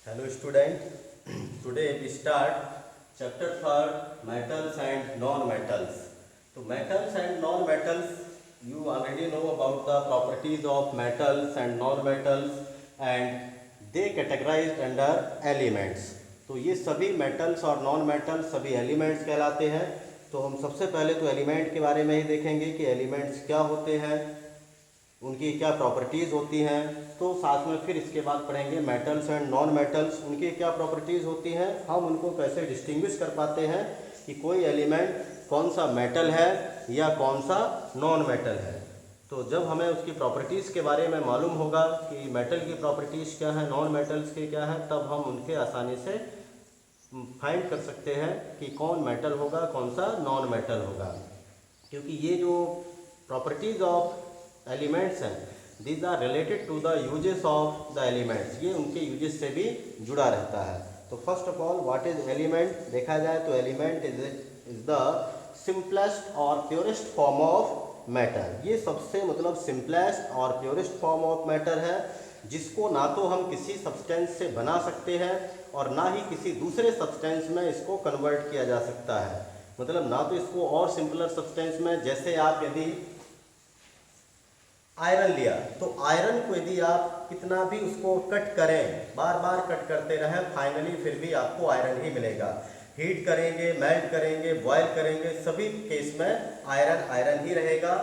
Hello student, today we start chapter 3 metals and non-metals. So metals and non-metals, you already know about the properties of metals and non-metals and they categorized under elements. तो ये सभी metals और non-metals सभी elements कहलाते हैं। तो हम सबसे पहले तो एलिमेंट के बारे में ही देखेंगे कि एलिमेंट्स क्या होते हैं, उनकी क्या प्रॉपर्टीज़ होती हैं। तो साथ में फिर इसके बाद पढ़ेंगे मेटल्स एंड नॉन मेटल्स, उनकी क्या प्रॉपर्टीज़ होती हैं, हम उनको कैसे डिस्टिंग्विश कर पाते हैं कि कोई एलिमेंट कौन सा मेटल है या कौन सा नॉन मेटल है। तो जब हमें उसकी प्रॉपर्टीज़ के बारे में मालूम होगा कि मेटल की प्रॉपर्टीज़ क्या है, नॉन मेटल्स के क्या है, तब हम उनके आसानी से फाइंड कर सकते हैं कि कौन मेटल होगा कौन सा नॉन मेटल होगा। क्योंकि ये जो प्रॉपर्टीज़ ऑफ एलिमेंट्स हैं, these are related to the uses of the elements, ये उनके यूजेस से भी जुड़ा रहता है। तो first of all what is element, देखा जाए तो एलिमेंट इज द सिंपलेस्ट और प्योरेस्ट फॉर्म ऑफ मैटर। ये सबसे सिंपलेस्ट और प्योरेस्ट फॉर्म ऑफ मैटर है, जिसको ना तो हम किसी सब्सटेंस से बना सकते हैं और ना ही किसी दूसरे सब्सटेंस में इसको कन्वर्ट किया जा सकता है। ना तो इसको और सिंपलर सब्सटेंस में, जैसे आप यदि आयरन लिया तो आयरन को यदि आप कितना भी उसको कट करें, बार बार कट करते रहें, फाइनली फिर भी आपको आयरन ही मिलेगा। हीट करेंगे, मेल्ट करेंगे, बॉयल करेंगे, सभी केस में आयरन आयरन ही रहेगा।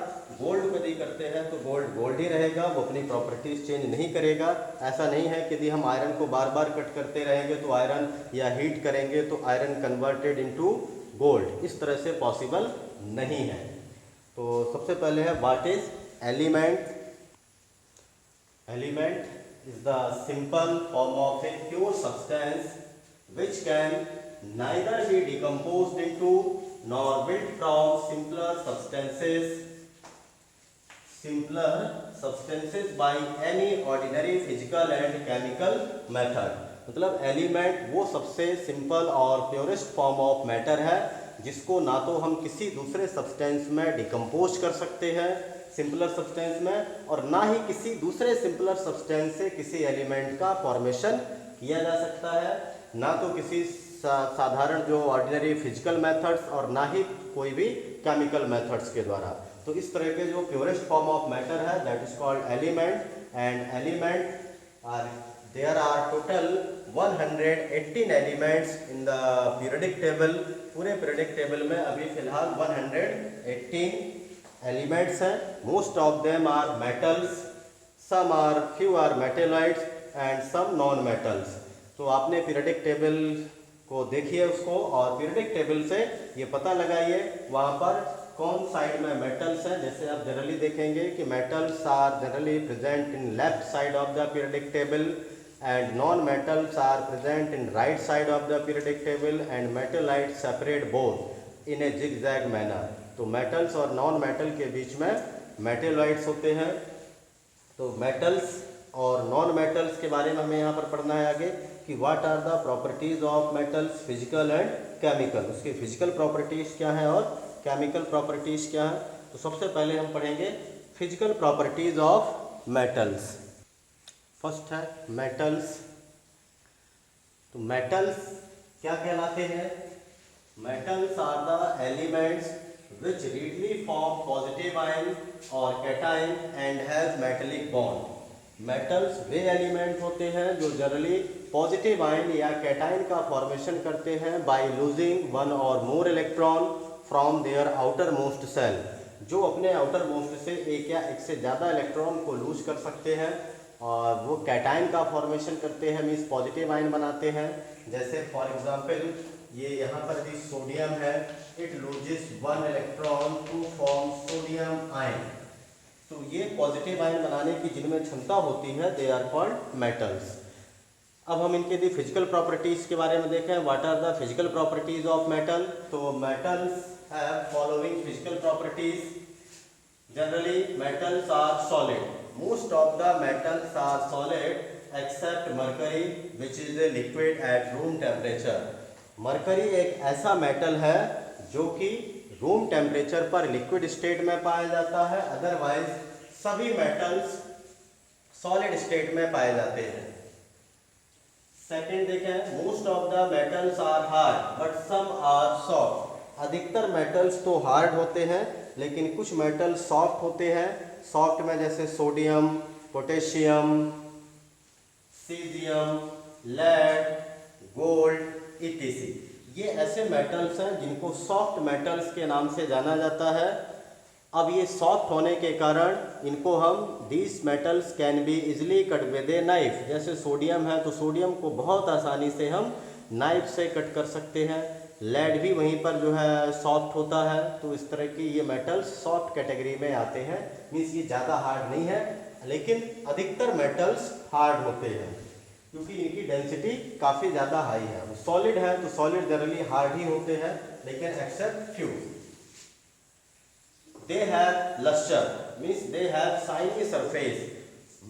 गोल्ड को यदि करते हैं तो गोल्ड गोल्ड ही रहेगा, वो अपनी प्रॉपर्टीज चेंज नहीं करेगा। ऐसा नहीं है कि यदि हम आयरन को बार बार कट करते रहेंगे तो आयरन, या हीट करेंगे तो आयरन कन्वर्टेड इनटू गोल्ड, इस तरह से पॉसिबल नहीं है। तो सबसे पहले है what is element. Element is the simple form of a pure substance which can neither be decomposed into nor built from simpler substances by any ordinary physical and chemical method। Element वो सबसे simple और purest form of matter है जिसको ना तो हम किसी दूसरे सब्सटेंस में डिकम्पोज कर सकते हैं सिंपलर सब्सटेंस में, और ना ही किसी दूसरे सिंपलर सब्सटेंस से किसी एलिमेंट का फॉर्मेशन किया जा सकता है, ना तो किसी साधारण जो ऑर्डिनरी फिजिकल मेथड्स और ना ही कोई भी केमिकल मेथड्स के द्वारा। तो इस तरह के जो प्योरेस्ट फॉर्म ऑफ मैटर है that is called element. And element are there are total 118 elements in the periodic table. पूरे पीरियडिक टेबल में अभी फिलहाल 118 एलिमेंट्स हैं। Most of them are metals, some are few are metalloids and some non metals. तो आपने periodic table को देखिए उसको, और पीरियडिक टेबल से ये पता लगाइए वहाँ पर कौन साइड में मेटल्स हैं। जैसे आप जनरली देखेंगे कि metals are generally present in left side of the periodic table and non metals are present in right side of the periodic table and metalloids separate both in a zigzag manner. तो metals और non metal के बीच में metalloids होते हैं। तो metals और non metals के बारे में हमें यहाँ पर पढ़ना है आगे कि what are the properties of metals physical and chemical, उसकी फिजिकल प्रॉपर्टीज क्या है और केमिकल प्रॉपर्टीज क्या है। तो सबसे पहले हम पढ़ेंगे physical properties of metals. First है मेटल्स। तो मेटल्स क्या कहलाते हैं? Metals are the elements which readily form positive ion or cation and has metallic bond। मेटल्स वे एलिमेंट होते हैं जो जनरली पॉजिटिव आयन या कैटाइन का फॉर्मेशन करते हैं by losing one or more electron from their outermost shell. जो अपने आउटर मोस्ट से एक या एक से ज़्यादा इलेक्ट्रॉन को लूज कर सकते हैं और वो कैटाइन का फॉर्मेशन करते हैं, मीन्स पॉजिटिव आयन बनाते हैं। जैसे फॉर एग्जांपल ये यहाँ पर भी सोडियम है, it loses one electron to form sodium ion. तो ये पॉजिटिव आयन बनाने की जिनमें क्षमता होती है दे आर कॉल्ड मेटल्स। अब हम इनके दी फिजिकल प्रॉपर्टीज के बारे में देखें, what are the physical properties of metal. तो metals have following physical properties. Generally metals are solid, most of the metals are solid except mercury which is a liquid at room temperature. Mercury एक ऐसा metal है जो कि room temperature पर liquid state में पाया जाता है, अदरवाइज सभी मेटल्स सॉलिड स्टेट में पाए जाते हैं। सेकेंड देखें, most of the metals are hard but some are soft. अधिकतर मेटल्स तो हार्ड होते हैं लेकिन कुछ मेटल सॉफ्ट होते हैं। सॉफ्ट में जैसे sodium, potassium, caesium, lead, gold इत्यादि। ये ऐसे मेटल्स हैं जिनको सॉफ्ट मेटल्स के नाम से जाना जाता है। अब ये सॉफ्ट होने के कारण इनको हम these metals can be easily cut with a knife. जैसे सोडियम है तो सोडियम को बहुत आसानी से हम नाइफ से कट कर सकते हैं। लेड भी वहीं पर जो है सॉफ्ट होता है। तो इस तरह की ये मेटल्स सॉफ्ट कैटेगरी में आते हैं। मीन्स ये ज़्यादा हार्ड नहीं है लेकिन अधिकतर मेटल्स हार्ड होते हैं क्योंकि इनकी डेंसिटी काफ़ी ज़्यादा हाई है। सॉलिड है तो सॉलिड जनरली हार्ड ही होते हैं लेकिन except few. They have lustre means they have shiny surface.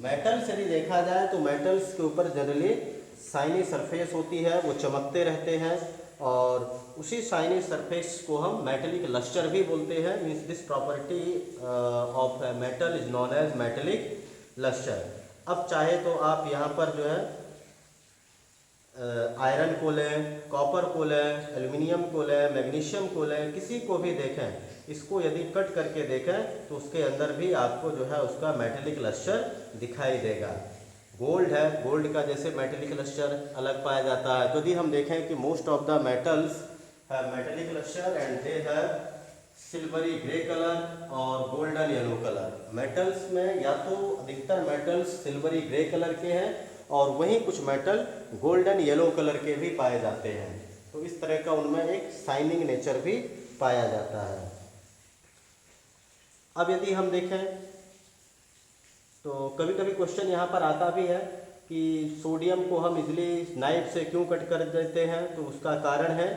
Metals यदि देखा जाए तो मेटल्स के ऊपर जनरली शाइनी सरफेस होती है, वो चमकते रहते हैं और उसी शाइनी सरफेस को हम मेटेलिक लस्टर भी बोलते हैं। Means this property of metal is known as metallic lustre. अब चाहे तो आप यहाँ पर जो है आयरन को लें, कॉपर को लें, एल्युमिनियम को लें, मैग्नीशियम को लें, किसी को भी देखें, इसको यदि कट करके देखें तो उसके अंदर भी आपको जो है उसका मेटेलिक लस्टर दिखाई देगा। गोल्ड है, गोल्ड का जैसे मेटेलिक लस्टर अलग पाया जाता है। यदि हम देखें कि most of the metals have metallic lustre and they have silvery grey colour और गोल्डन येलो कलर। मेटल्स में या तो अधिकतर मेटल्स सिल्वरी ग्रे कलर के हैं और वहीं कुछ मेटल गोल्डन येलो कलर के भी पाए जाते हैं। तो इस तरह का उनमें एक शाइनिंग नेचर भी पाया जाता है। अब यदि हम देखें तो कभी कभी क्वेश्चन यहाँ पर आता भी है कि सोडियम को हम इजली नाइफ से क्यों कट कर देते हैं। तो उसका कारण है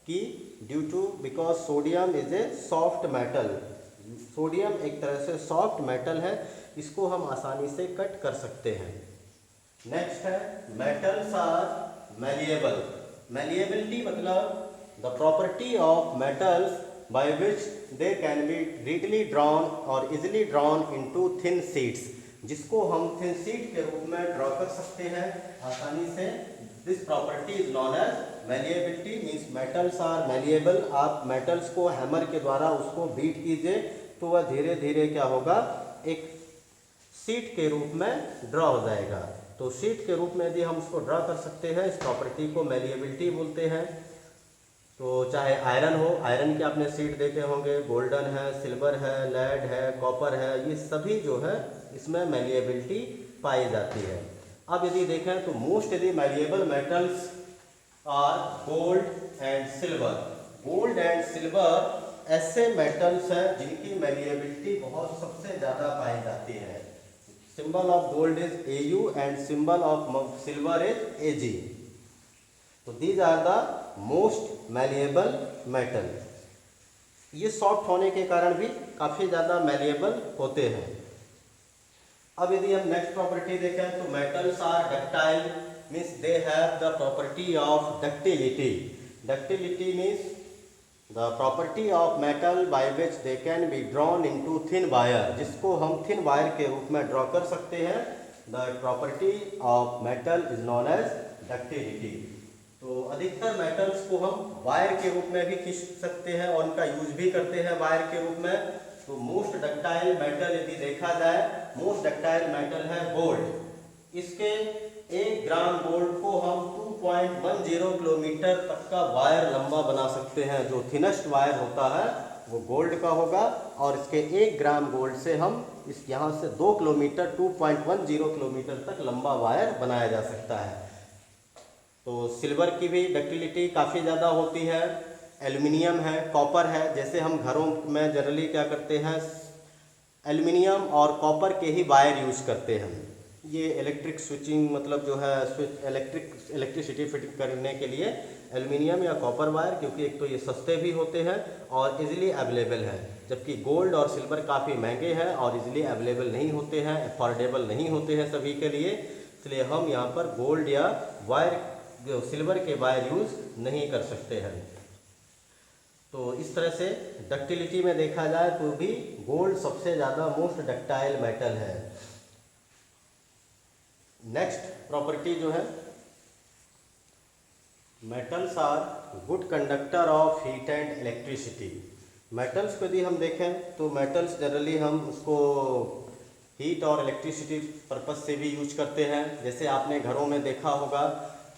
कि due to because sodium is a soft metal. Sodium एक तरह से सॉफ्ट मेटल है, इसको हम आसानी से कट कर सकते हैं। नेक्स्ट है मेटल्स आर मैलिएबल। मैलिएबिलिटी मतलब the property of metals by which they can be readily drawn और easily drawn into thin sheets, जिसको हम थिन शीट के रूप में ड्रॉ कर सकते हैं आसानी से। This property is known as malleability means metals are malleable. आप मेटल्स को हैमर के द्वारा उसको बीट कीजिए तो वह धीरे धीरे क्या होगा, एक शीट के रूप में ड्रॉ हो जाएगा। तो शीट के रूप में यदि हम उसको ड्रॉ कर सकते हैं, इस प्रॉपर्टी को मैलिएबिलिटी बोलते हैं। तो चाहे आयरन हो, आयरन के आपने शीट देखे होंगे, गोल्डन है, सिल्वर है, लेड है, कॉपर है, ये सभी जो है इसमें मैलिएबिलिटी पाई जाती है। अब यदि देखें तो मोस्ट यदि malleable metals are gold and silver. Gold and silver ऐसे मेटल्स हैं जिनकी मैलिएबिलिटी बहुत सबसे ज़्यादा पाई जाती है। Symbol of gold is AU and symbol of silver is AG। तो these are the most malleable metal. ये सॉफ्ट होने के कारण भी काफ़ी ज़्यादा मैलिएबल होते हैं। अब यदि हम नेक्स्ट प्रॉपर्टी देखें तो metals are ductile means they have the property of ductility. Ductility means the property of metal by which they can be drawn into thin wire, जिसको हम थिन वायर के रूप में ड्रॉ कर सकते हैं। The property of metal is known as ductility. तो अधिकतर मेटल्स को हम वायर के रूप में भी खींच सकते हैं और उनका यूज भी करते हैं वायर के रूप में। तो मोस्ट डक्टाइल मेटल यदि देखा जाए, मोस्ट डक्टाइल मेटल है गोल्ड। इसके 1 ग्राम गोल्ड को हम 2.10 किलोमीटर तक का वायर लंबा बना सकते हैं। जो थिनेस्ट वायर होता है वो गोल्ड का होगा और इसके 1 ग्राम गोल्ड से हम इस यहाँ से 2 किलोमीटर 2.10 किलोमीटर तक लंबा वायर बनाया जा सकता है। तो सिल्वर की भी डक्टिलिटी काफ़ी ज़्यादा होती है। एल्युमिनियम है, कॉपर है। जैसे हम घरों में जनरली क्या करते हैं, एल्युमिनियम और कॉपर के ही वायर यूज़ करते हैं। ये इलेक्ट्रिक स्विचिंग मतलब जो है इलेक्ट्रिसिटी फिट करने के लिए एल्युमिनियम या कॉपर वायर, क्योंकि एक तो ये सस्ते भी होते हैं और इजीली अवेलेबल है। जबकि गोल्ड और सिल्वर काफ़ी महंगे हैं और इजीली अवेलेबल नहीं होते हैं, अफोर्डेबल नहीं होते हैं सभी के लिए। इसलिए हम यहाँ पर गोल्ड या वायर जो सिल्वर के वायर यूज़ नहीं कर सकते हैं। तो इस तरह से डक्टिलिटी में देखा जाए तो भी गोल्ड सबसे ज़्यादा मोस्ट डक्टाइल मेटल है। नेक्स्ट प्रॉपर्टी जो है metals are good conductor of heat and electricity. Metals को यदि हम देखें तो मेटल्स जनरली हम उसको हीट और इलेक्ट्रिसिटी पर्पस से भी यूज करते हैं। जैसे आपने घरों में देखा होगा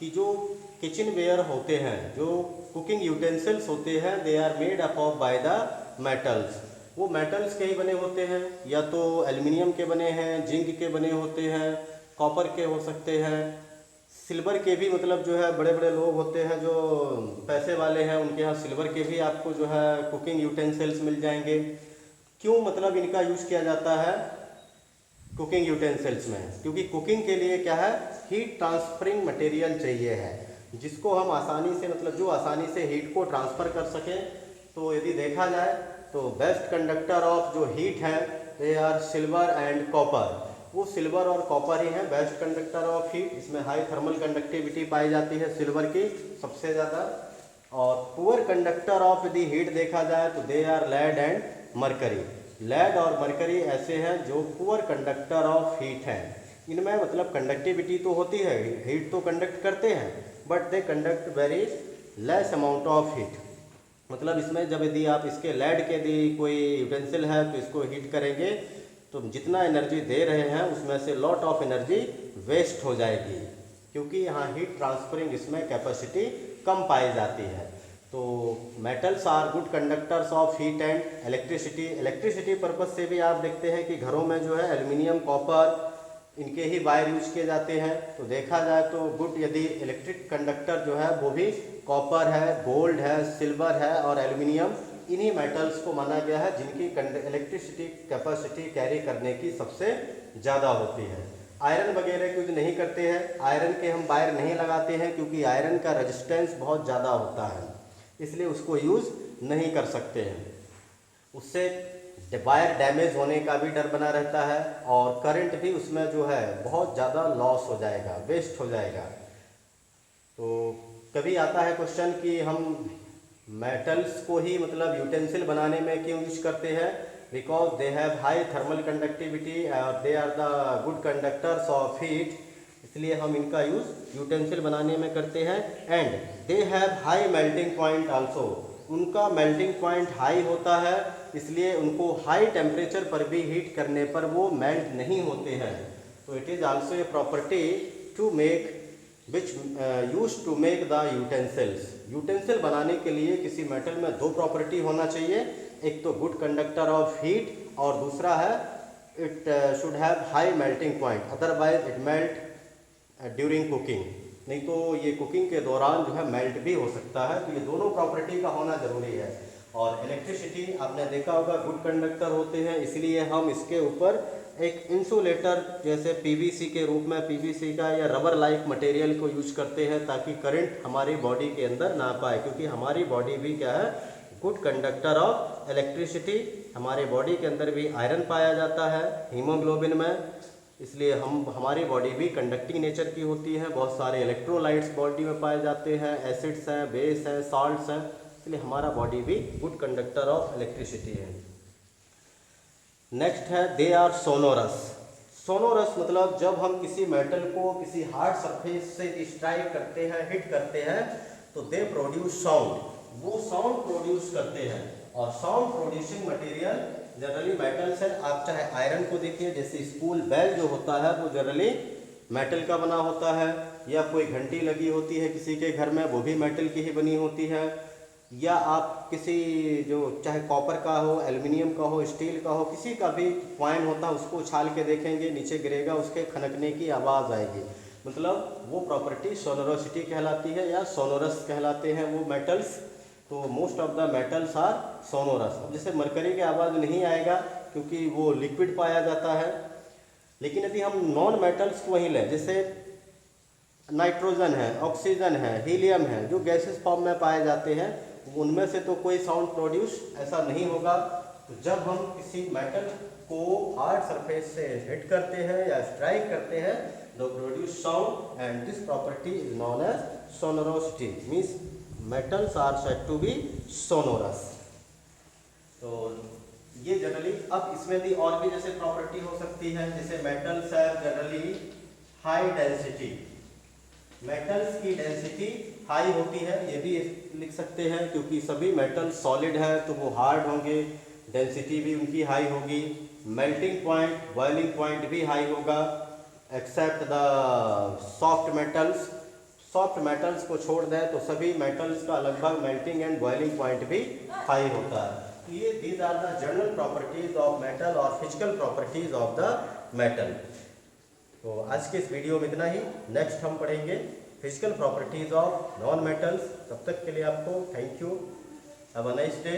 कि जो किचन वेयर होते हैं, जो कुकिंग यूटेंसिल्स होते हैं, they are made up of by the metals. वो मेटल्स के ही बने होते हैं, या तो एल्युमिनियम के बने हैं, जिंक के बने होते हैं, कॉपर के हो सकते हैं, सिल्वर के भी। मतलब जो है बड़े बड़े लोग होते हैं जो पैसे वाले हैं, उनके यहाँ सिल्वर के भी आपको जो है कुकिंग यूटेंसिल्स मिल जाएंगे। क्यों मतलब इनका यूज किया जाता है कुकिंग यूटेंसिल्स में? क्योंकि कुकिंग के लिए क्या है, हीट ट्रांसफरिंग मटेरियल चाहिए है, जिसको हम आसानी से मतलब जो आसानी से हीट को ट्रांसफ़र कर सकें। तो यदि देखा जाए तो बेस्ट कंडक्टर ऑफ जो हीट है they are silver and copper. वो सिल्वर और कॉपर ही है बेस्ट कंडक्टर ऑफ हीट। इसमें हाई थर्मल कंडक्टिविटी पाई जाती है सिल्वर की सबसे ज़्यादा। और पुअर कंडक्टर ऑफ यदि हीट देखा जाए तो they are lead and mercury. Lead और मरकरी ऐसे हैं जो पुअर कंडक्टर ऑफ हीट हैं। इनमें मतलब कंडक्टिविटी तो होती है, हीट तो कंडक्ट करते हैं, but they conduct very less amount of heat. मतलब इसमें जब यदि आप इसके लेड के यदि कोई यूटेंसिल है तो इसको हीट करेंगे तो जितना एनर्जी दे रहे हैं उसमें से लॉट ऑफ एनर्जी वेस्ट हो जाएगी, क्योंकि यहाँ हीट ट्रांसफरिंग इसमें कैपेसिटी कम पाई जाती है। तो metals are good conductors of heat and electricity. Electricity purpose से भी आप देखते हैं कि घरों में जो है एल्युमिनियम, कॉपर, इनके ही वायर यूज किए जाते हैं। तो देखा जाए तो गुड यदि इलेक्ट्रिक कंडक्टर जो है वो भी कॉपर है, गोल्ड है, सिल्वर है और एल्युमिनियम, इन्हीं मेटल्स को माना गया है जिनकी इलेक्ट्रिसिटी कैपेसिटी कैरी करने की सबसे ज़्यादा होती है। आयरन वगैरह यूज नहीं करते हैं, आयरन के हम वायर नहीं लगाते हैं क्योंकि आयरन का रेजिस्टेंस बहुत ज़्यादा होता है, इसलिए उसको यूज़ नहीं कर सकते हैं। उससे वायर डैमेज होने का भी डर बना रहता है और करंट भी उसमें जो है बहुत ज़्यादा लॉस हो जाएगा, वेस्ट हो जाएगा। तो कभी आता है क्वेश्चन कि हम मेटल्स को ही मतलब यूटेंसिल बनाने में क्यों यूज करते हैं? Because they have high thermal conductivity और they are the good conductors of heat, इसलिए हम इनका यूज़ यूटेंसिल बनाने में करते हैं। And they have high melting point also, उनका मेल्टिंग पॉइंट हाई होता है, इसलिए उनको हाई टेम्परेचर पर भी हीट करने पर वो मेल्ट नहीं होते हैं। तो it is also a property to make which use to make the utensils. Utensil बनाने के लिए किसी मेटल में दो प्रॉपर्टी होना चाहिए, एक तो गुड कंडक्टर ऑफ हीट और दूसरा है it should have high melting point, otherwise it melt during cooking. नहीं तो ये कुकिंग के दौरान जो है मेल्ट भी हो सकता है। तो ये दोनों प्रॉपर्टी का होना ज़रूरी है। और इलेक्ट्रिसिटी आपने देखा होगा गुड कंडक्टर होते हैं, इसलिए हम इसके ऊपर एक इंसुलेटर जैसे पीवीसी के रूप में पीवीसी का या रबर लाइक मटेरियल को यूज करते हैं ताकि करंट हमारी बॉडी के अंदर ना पाए, क्योंकि हमारी बॉडी भी क्या है, गुड कंडक्टर ऑफ इलेक्ट्रिसिटी। हमारे बॉडी के अंदर भी आयरन पाया जाता है हीमोग्लोबिन में, इसलिए हमारी बॉडी भी कंडक्टिंग नेचर की होती है। बहुत सारे इलेक्ट्रोलाइट्स बॉडी में पाए जाते हैं, एसिड्स हैं, बेस हैं, साल्ट्स हैं, इसलिए हमारा बॉडी भी गुड कंडक्टर ऑफ इलेक्ट्रिसिटी है। नेक्स्ट है दे आर सोनोरस। सोनोरस मतलब जब हम किसी मेटल को किसी हार्ड सरफेस से स्ट्राइक करते हैं, हिट करते हैं, तो दे प्रोड्यूस साउंड, वो साउंड प्रोड्यूस करते हैं। और sound producing material generally metals है। आप चाहे आयरन को देखिए, जैसे स्कूल बेल जो होता है वो जनरली मेटल का बना होता है, या कोई घंटी लगी होती है किसी के घर में वो भी मेटल की ही बनी होती है, या आप किसी जो चाहे कॉपर का हो, एल्युमिनियम का हो, स्टील का हो, किसी का भी कॉइन होता है उसको उछाल के देखेंगे, नीचे गिरेगा, उसके खनकने की आवाज़ आएगी, मतलब वो प्रॉपर्टी सोनोरोसिटी कहलाती है या सोनोरस कहलाते हैं वो मेटल्स। तो most of the metals are sonorous. अब जैसे मरकरी की आवाज़ नहीं आएगा क्योंकि वो लिक्विड पाया जाता है, लेकिन यदि हम नॉन मेटल्स को वहीं लें, जैसे नाइट्रोजन है, ऑक्सीजन है, हीलियम है, जो गैसेस फॉर्म में पाए जाते हैं, उनमें से तो कोई साउंड प्रोड्यूस ऐसा नहीं होगा। तो जब हम किसी मेटल को हार्ड सरफेस से हिट करते हैं या स्ट्राइक करते हैं, दो produce sound and this property is known as sonorosity, means metals are said to be sonorous. तो ये जनरली, अब इसमें भी और भी जैसे प्रॉपर्टी हो सकती है, जैसे मेटल्स है जनरली हाई डेंसिटी, मेटल्स की डेंसिटी हाई होती है, ये भी लिख सकते हैं, क्योंकि सभी मेटल सॉलिड है तो वो हार्ड होंगे, डेंसिटी भी उनकी हाई होगी। मेल्टिंग पॉइंट, बॉइलिंग पॉइंट भी हाई होगा, except the soft metals. Soft metals को छोड़ दें तो सभी मेटल्स का लगभग मेल्टिंग एंड बॉइलिंग पॉइंट भी हाई होता है। तो ये these are the general properties of metal और physical properties of the metal. तो आज के इस वीडियो में इतना ही। नेक्स्ट हम पढ़ेंगे physical properties of non metals. तब तक के लिए आपको thank you, have a nice day.